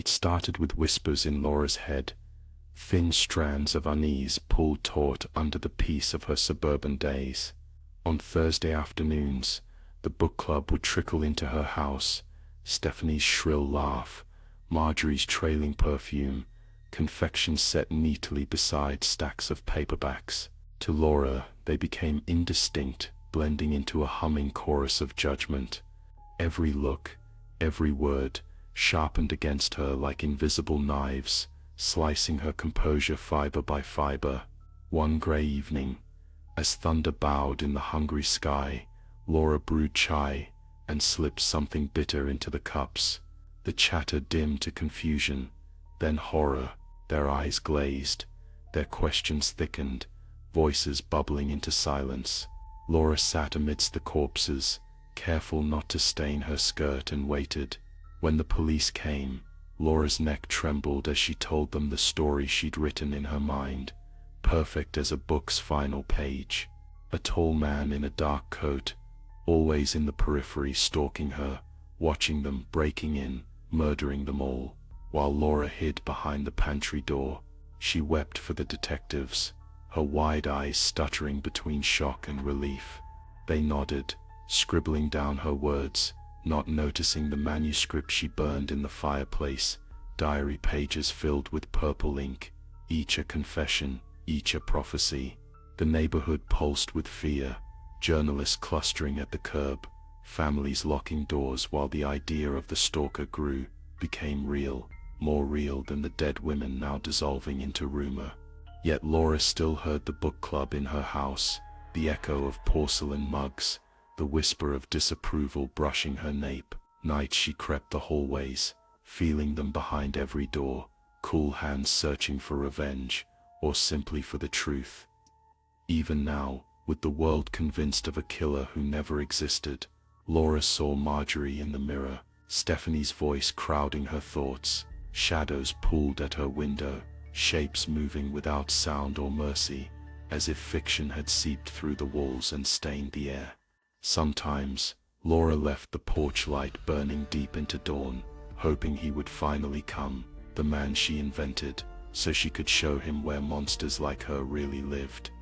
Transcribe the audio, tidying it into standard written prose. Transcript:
It started with whispers in Laura's head, thin strands of unease pulled taut under the peace of her suburban days. On Thursday afternoons, the book club would trickle into her house, Stephanie's shrill laugh, Marjorie's trailing perfume, confections set neatly beside stacks of paperbacks. To Laura, they became indistinct, blending into a humming chorus of judgment. Every look, every word, sharpened against her like invisible knives, slicing her composure fiber by fiber. One gray evening, as thunder bowed in the hungry sky, Laura brewed chai and slipped something bitter into the cups. The chatter dimmed to confusion, then horror. Their eyes glazed, their questions thickened, voices bubbling into silence. Laura sat amidst the corpses, careful not to stain her skirt, and waited. When the police came, Laura's neck trembled as she told them the story she'd written in her mind, perfect as a book's final page. A tall man in a dark coat, always in the periphery, stalking her, watching them, breaking in, murdering them all. While Laura hid behind the pantry door, she wept for the detectives, her wide eyes stuttering between shock and relief. They nodded, scribbling down her words, not noticing the manuscript she burned in the fireplace, diary pages filled with purple ink, each a confession, each a prophecy. The neighborhood pulsed with fear, journalists clustering at the curb, families locking doors, while the idea of the stalker grew, became real, more real than the dead women now dissolving into rumor. Yet Laura still heard the book club in her house, the echo of porcelain mugs, the whisper of disapproval brushing her nape. Nights she crept the hallways, feeling them behind every door, cool hands searching for revenge, or simply for the truth. Even now, with the world convinced of a killer who never existed, Laura saw Marjorie in the mirror, Stephanie's voice crowding her thoughts. Shadows pulled at her window, shapes moving without sound or mercy, as if fiction had seeped through the walls and stained the air. Sometimes, Laura left the porch light burning deep into dawn, hoping he would finally come, the man she invented, so she could show him where monsters like her really lived.